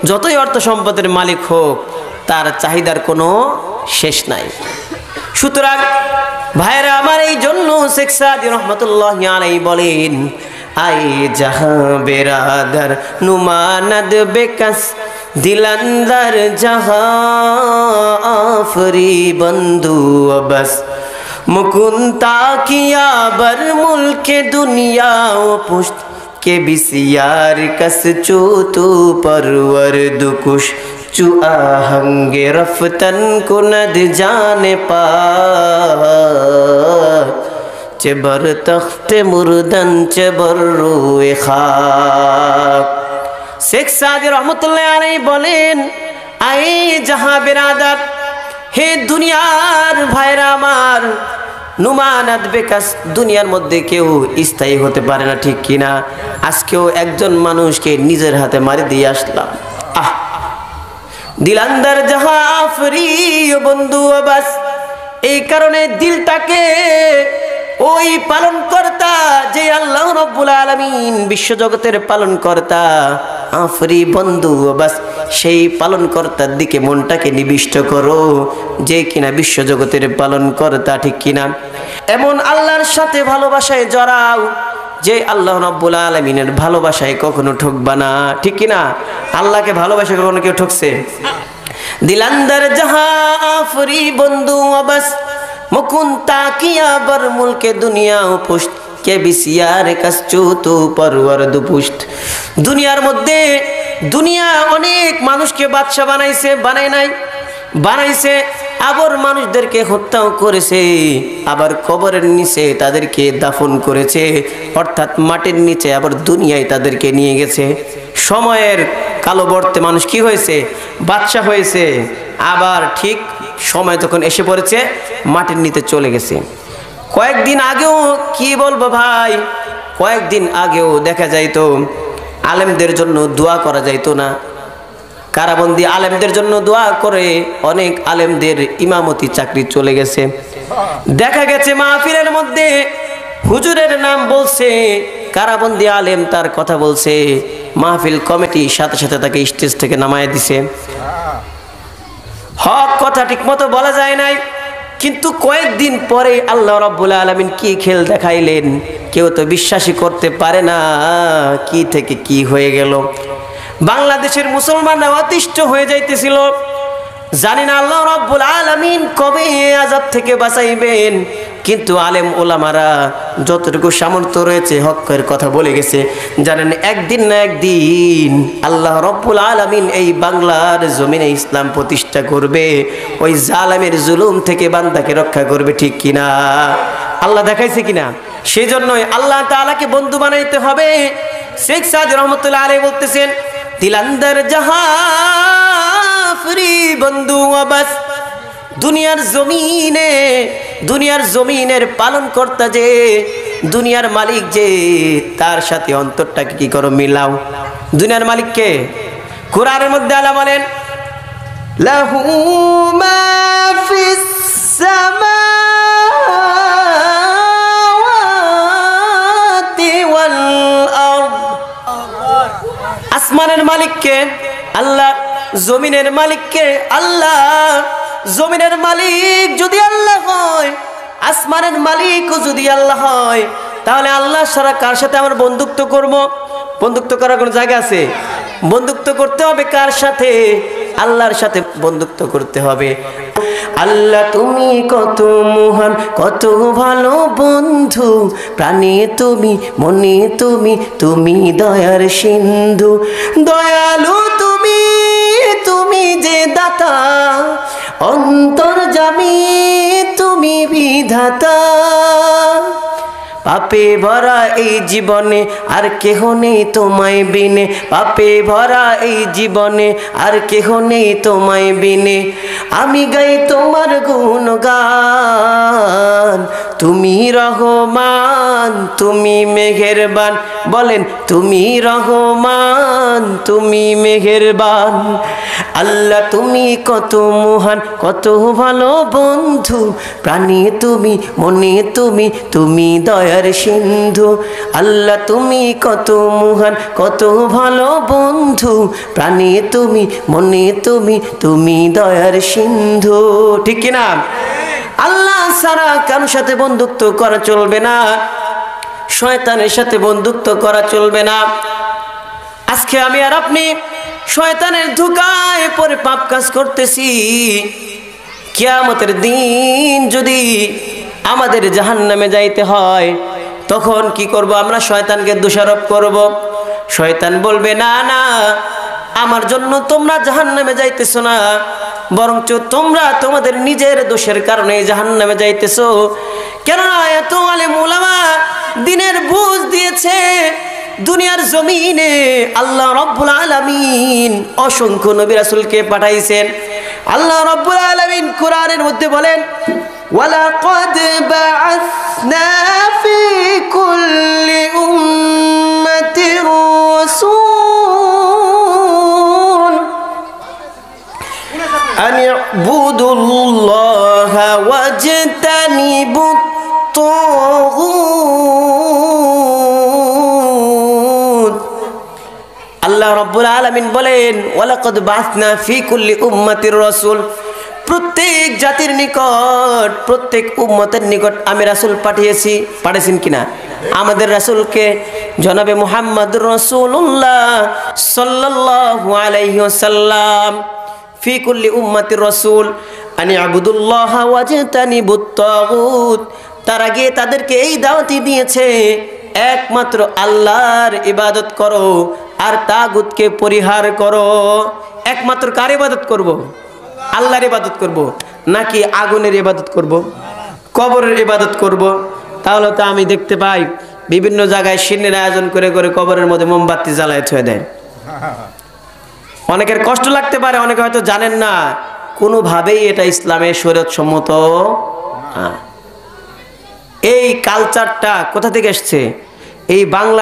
যতই অর্থ সম্পদের মালিক হোক, তার চাহিদার কোনো শেষ নাই। সুতরাং ভাইরা আমার, এই জন্য শেখ সাদি রহমতুল্লাহি আলাইহি বলেন, আই জাহাঁ বেরাদার নুমানদ বেকস দিল अंदर जहां आफरी बंधु बस मुकुंता किया बर मुल्क दुनिया ओ पुष्ट के बिसियार कस चू तू परवर दुकुश चू आहंगे रफ्तन कुनद जाने पा चबर तख्त मुर्दन चबर रूए खाक। শেখ সাদি রহমতুল্লাহ আলাইহি বলেন, আই জাহাঁ বিরাদার, হে দুনিয়ার ভাইরা আমার, নুমানাদ বেকাস, দুনিয়ার মধ্যে কেউ স্থায়ী হতে পারে না, ঠিক কিনা? আজকেও একজন মানুষকে নিজের হাতে মারি দিয়ে আসলাম। দিল अंदर जहां आफरी बंधु बस, এই কারণে দিলটাকে ওই পালন কর্তা যে আল্লাহ রাব্বুল আলামিন, বিশ্বজগতের পালন কর্তা, আফরি বন্ধু বাস, সেই পালন কর্তার দিকে মনটাকে নিবিষ্ট করো, যে কিনা বিশ্বজগতের পালন কর্তা, ঠিক কিনা? এমন আল্লাহর সাথে ভালোবাসায় জড়াও যে আল্লাহ রাব্বুল আলামিনের ভালোবাসায় কখনো ঠকবা না, ঠিক কিনা? আল্লাহকে ভালোবাসে কখনো কেউ ঠকছে? দিল अंदर जहां आफरी बंधु बस मुकुंता किया बर मुल्क दुनिया पुष्ट के बिसियार कश्चू तू परवर दुपुष्ट। দুনিয়ার মধ্যে দুনিয়া অনেক মানুষকে বাদশা বানাইছে, বানাই নাই? বানাইছে। আবার মানুষদেরকে হত্যাও করেছে, আবার কবরের নিচে তাদেরকে দাফন করেছে, অর্থাৎ মাটির নিচে আবার দুনিয়ায় তাদেরকে নিয়ে গেছে। সময়ের কালবর্তে মানুষ কি হয়েছে? বাদশা হয়েছে। আবার ঠিক সময় তখন এসে পড়েছে, মাটির নিচে চলে গেছে। কয়েকদিন আগেও কি বলবো ভাই, কয়েকদিন আগেও দেখা যাইতো আলেমদের জন্য দোয়া করা যাইতো না। কারাবন্দি আলেমদের জন্য দোয়া করে অনেক আলেমদের ইমামতি চাকরি চলে গেছে। দেখা গেছে মাহফিলের মধ্যে হুজুরের নাম বলছে, কারাবন্দি আলেম তার কথা বলছে, মাহফিল কমিটি সাথে সাথে তাকে স্টেজ থেকে নামায় দিছে। হক কথা ঠিক মতো বলা যায় নাই, কিন্তু কয়েকদিন পরে আল্লাহ রাব্বুল আলামিন কি খেল দেখাইলেন, কেউ তো বিশ্বাসই করতে পারে না কি থেকে কি হয়ে গেল। বাংলাদেশের মুসলমানরা অতিষ্ঠ হয়ে যাইতেছিল, জানি না আল্লাহ রাব্বুল আলামিন কবে আযাব থেকে বাঁচাইবেন, কিন্তু আলেম ওলামারা যতটুকু সামর্থ্য রয়েছে হকের কথা বলে গেছে। জানেন, একদিন না একদিন আল্লাহ রাব্বুল আলামিন এই বাংলার জমিনে ইসলাম প্রতিষ্ঠা করবে, ওই জালেমের জুলুম থেকে বান্দাকে রক্ষা করবে, ঠিক কিনা? আল্লাহ দেখাইছে কিনা? সেই জন্যই আল্লাহ তাআলাকে বন্ধু বানাইতে হবে। শেখ সাদি রহমতুল্লাহ আলাইহি বলতেছেন, দিল अंदर जहां आफरी बंधु बस, দুনিয়ার জমিনের পালন কর্তা যে, দুনিয়ার মালিক যে, তার সাথে অন্তরটাকে কি করো মিলাও। দুনিয়ার মালিককে কুরআনের মধ্যে আল্লাহ বলেন, লাহু মা ফিস সামাওয়াতি ওয়াল আরদ, আসমানের মালিককে আল্লাহ, জমিনের মালিককে আল্লাহ। জমিনের মালিক যদি আল্লাহ হয়, আসমানের মালিকও যদি আল্লাহ হয়, তাহলে আল্লাহ ছাড়া কার সাথে আমার বন্ধুত্ব করব? বন্ধুত্ব করার কোনো জায়গা আছে? বন্ধুত্ব করতে হবে কার সাথে? আল্লাহর সাথে বন্ধুত্ব করতে হবে। আল্লাহ তুমি কত মহান, কত ভালো বন্ধু, প্রাণে তুমি, মনে তুমি, তুমি দয়ার সিন্ধু, দয়ালু তুমি, তুমি যে দাতা, অন্তর্যামী তুমি বিধাতা। পাপে ভরা এই জীবনে আর কেহ নেই তোমায় বিনে, পাপে ভরা এই জীবনে আর কেহ নেই তোমায় বিনে। আমি গাই তোমার গুণগান, তুমি রহমান, তুমি মেহেরবান। বলেন, তুমি রহমান, তুমি মেহেরবান। আল্লাহ তুমি কত মহান, কত ভালো বন্ধু, প্রাণে তুমি, মনে তুমি, তুমি দয়া দয়ার সিন্ধু। আল্লাহ তুমি কত মহান, কত ভালো বন্ধু, প্রাণে তুমি, মনে তুমি, তুমি দয়ার সিন্ধু। ঠিক কিনা? আল্লাহ ছাড়া কারোর সাথে বন্ধুত্ব করা চলবে না, শয়তানের সাথে বন্ধুত্ব করা চলবে না। আজকে আমি আর আপনি শয়তানের ধোঁকায় পড়ে পাপ কাজ করতেছি। কিয়ামতের দিন যদি আমাদের জাহান্নামে যাইতে হয়, তখন কি করব? আমরা শয়তানকে দোষারোপ করব। শয়তান বলবে, না না, আমার জন্য তোমরা জাহান্নামে যাইতেছো না, বরঞ্চ তোমরা তোমাদের নিজের দোষের কারণে জাহান্নামে যাইতেছো। কেননা এত আলেম উলামা দিনের বুঝ দিয়েছে, দুনিয়ার জমিনে আল্লাহ রাব্বুল আলামিন অসংখ্য নবী রাসূলকে পাঠাইছেন। আল্লাহ রাব্বুল আলামিন কোরআনের মধ্যে বলেন, ওয়ালাকাদ বাআসনা ফি কুল্লি উম্মাতির রাসূল আন ইবুদুল্লাহা ওয়াজতানিবুত তাগুত। আল্লাহ রাব্বুল আলামিন বলেন, ওয়ালাকাদ বাআসনা ফি কুল্লি উম্মাতির রাসূল, প্রত্যেক জাতির নিকট, প্রত্যেক উম্মতের নিকট আমি রাসূল পাঠিয়েছেন কিনা? আমাদের রাসূলকে জনাবে মুহাম্মদুর রাসূলুল্লাহ সাল্লাল্লাহু আলাইহি ওয়াসাল্লাম। ফি কুল্লি উম্মাতির রাসূল আন ইবুদুল্লাহা ওয়াজতানিবুত তাগুত, তার আগে তাদেরকে এই দাওয়াতই দিয়েছে, একমাত্র আল্লাহর ইবাদত করো আর তাগুতকে পরিহার করো। একমাত্র কার ইবাদত করব? আল্লাহর ইবাদত করব, নাকি আগুনের ইবাদত করব, কবরের ইবাদত করব? তাহলে তো আমি দেখতে পাই বিভিন্ন জায়গায় শিনের আয়োজন করে করে কবরের মধ্যে মোমবাতি জ্বালায় থুয়ে দেয়। অনেকের কষ্ট লাগতে পারে, অনেকে হয়তো জানেন না, কোনোভাবেই এটা ইসলামের শরীয়ত সম্মত না। এই কালচারটা কোথা থেকে এসছে? এই বাংলার